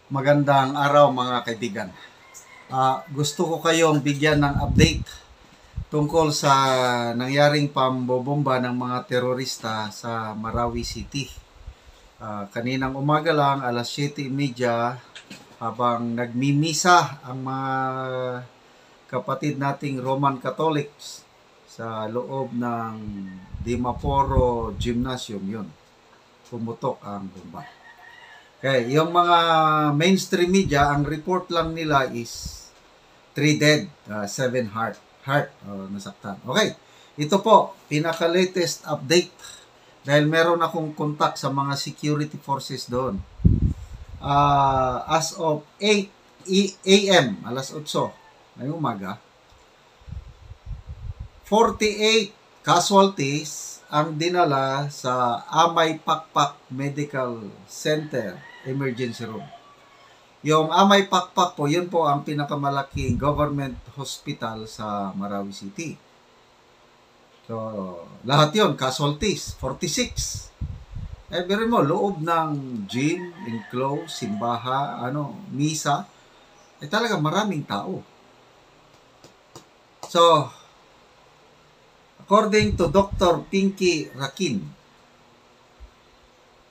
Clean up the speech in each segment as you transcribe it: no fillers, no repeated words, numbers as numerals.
Magandang araw mga kaibigan. Gusto ko kayong bigyan ng update tungkol sa nangyaring pambobomba ng mga terorista sa Marawi City. Kaninang umaga lang, alas 7:30, habang nagmimisa ang mga kapatid nating Roman Catholics sa loob ng Dimaporo Gymnasium, yun, pumutok ang bomba. Okay, yung mga mainstream media, ang report lang nila is 3 dead, 7 nasaktan. Okay, ito po, pinaka-latest update dahil meron akong contact sa mga security forces doon. As of 8 a.m., alas 8 ngayong umaga, 48 casualties ang dinala sa Amay Pakpak Medical Center Emergency Room. Yung Amay Pakpak po, yun po ang pinakamalaking government hospital sa Marawi City. So, lahat yun, casualties, 46. Pero mo, loob ng gym, enclosed, simbaha, misa, talaga maraming tao. So, according to Dr. Pinky Rakin,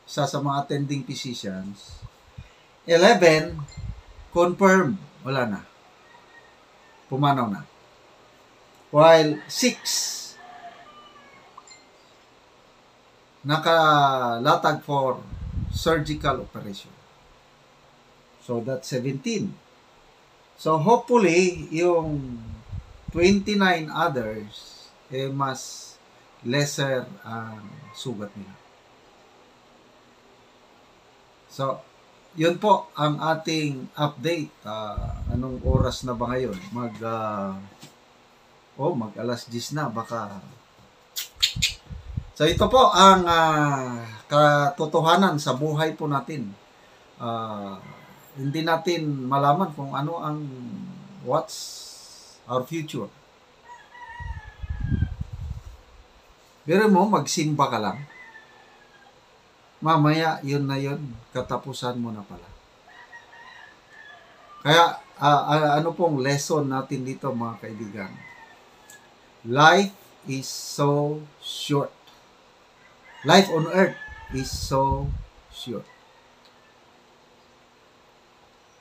isa sa mga attending physicians, 11 confirmed, wala na. Pumanaw na. While 6 nakalatag for surgical operation. So that's 17. So hopefully, yung 29 others, mas lesser ang sugat nila. So, yun po ang ating update. Anong oras na ba ngayon? Mag alas 10 na, baka. So, ito po ang katotohanan sa buhay po natin. Hindi natin malaman kung ano ang what's our future. Pero mo, magsimba ka lang. Mamaya, yun na yun. Katapusan mo na pala. Kaya, ano pong lesson natin dito, mga kaibigan? Life is so short. Life on earth is so short.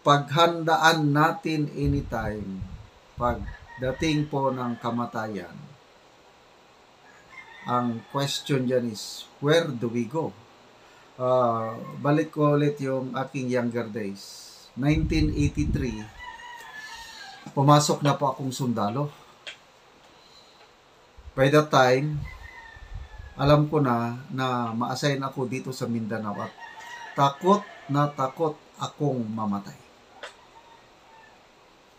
Paghandaan natin anytime, pagdating po ng kamatayan, ang question dyan is, where do we go? Balik ko ulit yung aking younger days. 1983, pumasok na po akong sundalo. By that time, alam ko na ma-assign ako dito sa Mindanao at takot akong mamatay.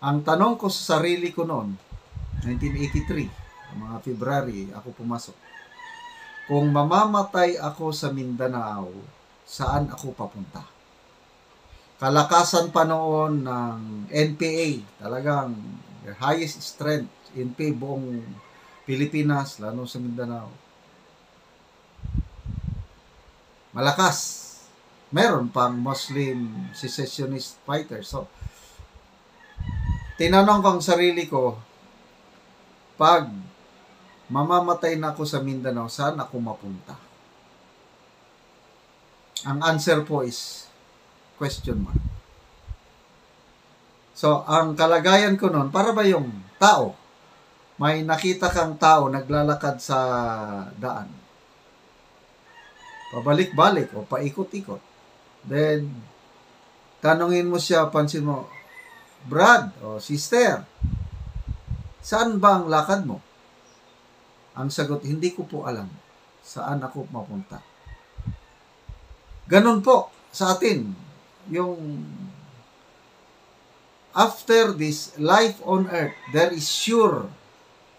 Ang tanong ko sa sarili ko noon, 1983, mga February, ako pumasok. Kung mamamatay ako sa Mindanao, saan ako papunta? Kalakasan pa noon ng NPA, talagang highest strength, NPA buong Pilipinas, lalo sa Mindanao. Malakas. Meron pang Muslim secessionist fighters. So, tinanong ko ang sarili ko, pag mamamatay na ako sa Mindanao, saan ako mapunta? Ang answer po is question mark. So, ang kalagayan ko noon, para ba yung tao? May nakita kang tao naglalakad sa daan. Pabalik-balik o paikot-ikot. Then, tanungin mo siya, pansin mo, Brad o sister, saan ba ang lakad mo? Ang sagot, hindi ko po alam saan ako mapunta. Ganun po sa atin. Yung after this life on earth, there is sure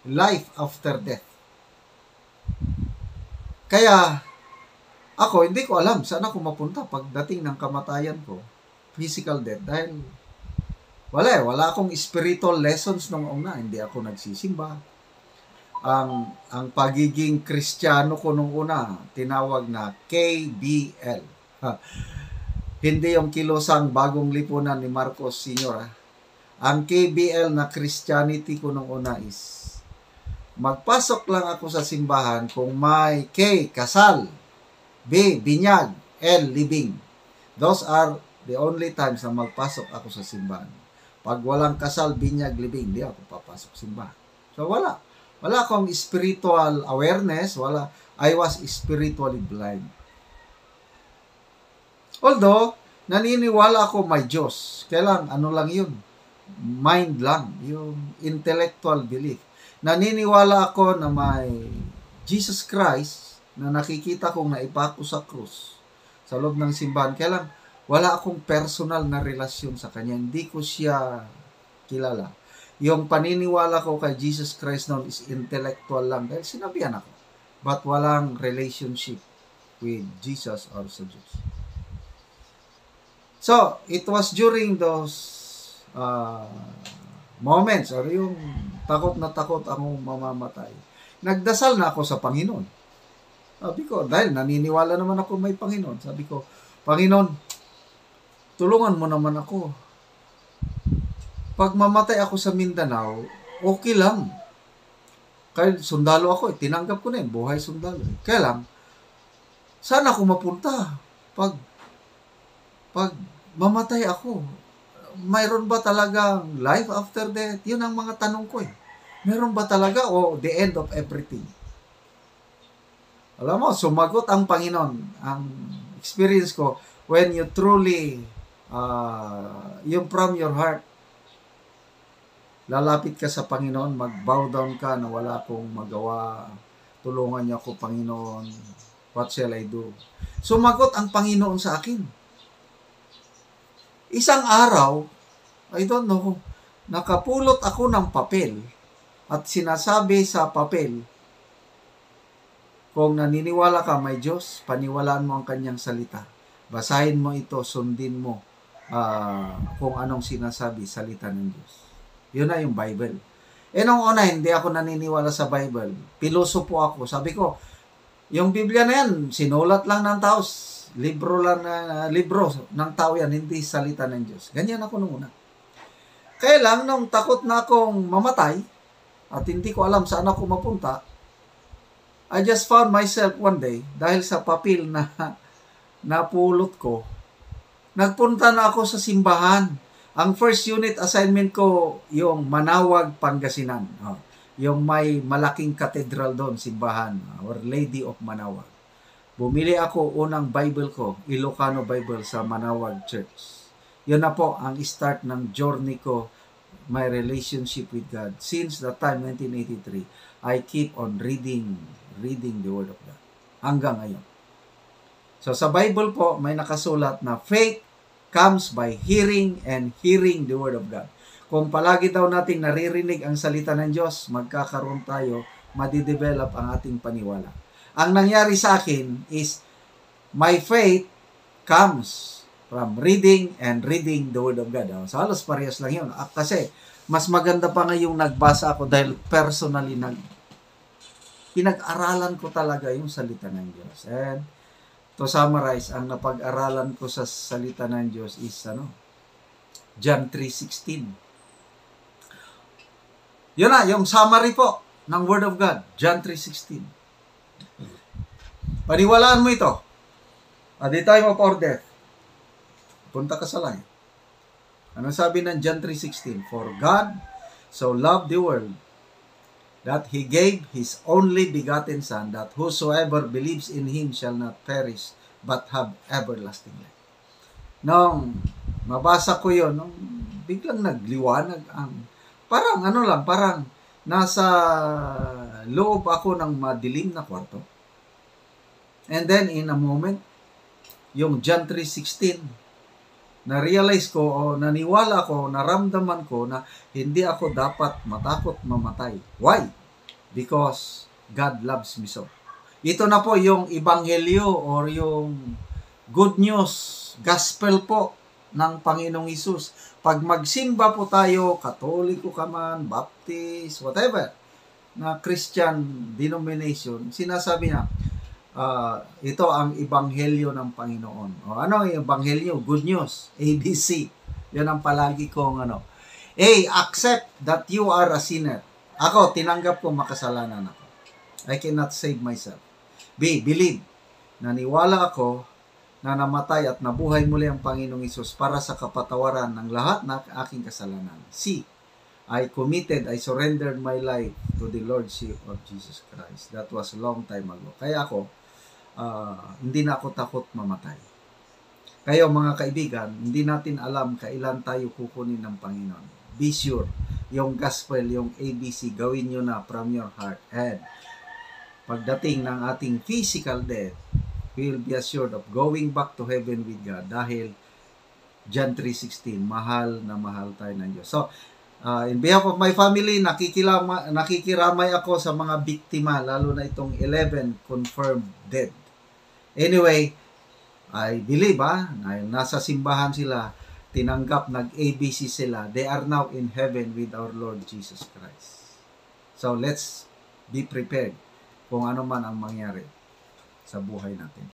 life after death. Kaya, ako, hindi ko alam saan ako mapunta pagdating ng kamatayan ko. Physical death. Dahil, wala akong spiritual lessons nung una. Hindi ako nagsisimba. Ang pagiging Kristiyano ko nung una, tinawag na KBL. Hindi yung kilosang bagong lipunan ni Marcos Sr. Ang KBL na Christianity ko nung una is, magpasok lang ako sa simbahan kung may K, kasal, B, binyag, L, libing. Those are the only times na magpasok ako sa simbahan. Pag walang kasal, binyag, libing, di ako papasok sa simbahan. So wala. Wala akong spiritual awareness, wala. I was spiritually blind. Although, naniniwala ako may Diyos. Kailan, ano lang yun? Mind lang. Yung intellectual belief. Naniniwala ako na may Jesus Christ na nakikita kong naipako sa krus sa loob ng simbahan. Kailan, wala akong personal na relasyon sa Kanya. Hindi ko siya kilala. Yung paniniwala ko kay Jesus Christ noon is intellectual lang dahil sinabihan ako. But walang relationship with Jesus or sa Diyos. So, it was during those moments or yung takot na takot akong mamamatay. Nagdasal na ako sa Panginoon. Sabi ko, dahil naniniwala naman ako may Panginoon. Sabi ko, Panginoon, tulungan mo naman ako. Pag mamatay ako sa Mindanao, okay lang. Kahit sundalo ako, tinanggap ko na yun, buhay sundalo. Kaya lang, saan ako mapunta? Pag mamatay ako, mayroon ba talagang life after death? Yun ang mga tanong ko eh. Meron ba talaga o the end of everything? Alam mo, sumagot ang Panginoon. Ang experience ko, when you truly, yung from your heart, lalapit ka sa Panginoon, mag-bow down ka na wala akong magawa. Tulungan niyo ako, Panginoon. What shall I do? Sumagot ang Panginoon sa akin. Isang araw, I don't know, nakapulot ako ng papel at sinasabi sa papel, kung naniniwala ka may Diyos, paniwalaan mo ang Kanyang salita. Basahin mo ito, sundin mo kung anong sinasabi, salita ng Diyos. Yun na yung Bible. Nung una, hindi ako naniniwala sa Bible. Piloso po ako. Sabi ko, yung Biblia na yan, sinulat lang ng tao. Libro lang libro ng tao yan, hindi salita ng Diyos. Ganyan ako nung una. Kaya lang, nung takot na akong mamatay, at hindi ko alam saan ako mapunta, I just found myself one day, dahil sa papel na napulot ko, nagpunta na ako sa simbahan. Ang first unit assignment ko, yung Manawag, Pangasinan. Yung may malaking katedral doon, simbahan, Our Lady of Manawag. Bumili ako unang Bible ko, Ilocano Bible sa Manawag Church. Yun na po ang start ng journey ko, my relationship with God. Since the time, 1983, I keep on reading the Word of God. Hanggang ngayon. So sa Bible po, may nakasulat na faith comes by hearing and hearing the Word of God. Kung palagi daw natin naririnig ang salita ng Diyos, magkakaroon tayo, madidevelop ang ating paniwala. Ang nangyari sa akin is, my faith comes from reading and reading the Word of God. So halos parehas lang yun. Kasi, mas maganda pa ngayong nagbasa ako dahil personally pinag-aralan ko talaga yung salita ng Diyos. And to summarize, ang napag-aralan ko sa salita ng Diyos is John 3:16. Yun na, yung summary po ng Word of God. John 3:16. Paniwalaan mo ito. At the time of our death, punta ka sa langit. Ano sabi ng John 3:16? For God so loved the world that He gave His only begotten Son, that whosoever believes in Him shall not perish, but have everlasting life. Nung mabasa ko yun, biglang nagliwanag ang, parang parang nasa loob ako ng madilim na kwarto. And then, in a moment, yung John 3:16, na-realize ko, o naniwala ko, naramdaman ko na hindi ako dapat matakot mamatay. Why? Because God loves me so. Ito na po yung ebanghelyo or yung good news, gospel po ng Panginoong Hesus. Pag magsimba po tayo, Katoliko ka man, Baptist, whatever, na Christian denomination, sinasabi na, ito ang ebanghelyo ng Panginoon. O ano ang ebanghelyo? Good news. ABC. Yan ang palagi kong ano. A, accept that you are a sinner. Ako, tinanggap ko makasalanan ako. I cannot save myself. B, believe. Naniwala ako na namatay at nabuhay muli ang Panginoong Hesus para sa kapatawaran ng lahat ng aking kasalanan. C, I surrendered my life to the Lordship of Jesus Christ. That was a long time ago. Kaya ako, hindi na ako takot mamatay. Kayo mga kaibigan, hindi natin alam kailan tayo kukunin ng Panginoon. Be sure, yung gospel, yung ABC, gawin nyo na from your heart. And pagdating ng ating physical death, we will be assured of going back to heaven with God dahil John 3:16, mahal na mahal tayo ng Diyos. So, in behalf of my family, nakikiramay ako sa mga biktima, lalo na itong 11 confirmed dead. Anyway, I believe, nasa simbahan sila, tinanggap, nag-ABC sila. They are now in heaven with our Lord Jesus Christ. So, let's be prepared kung ano man ang mangyari sa buhay natin.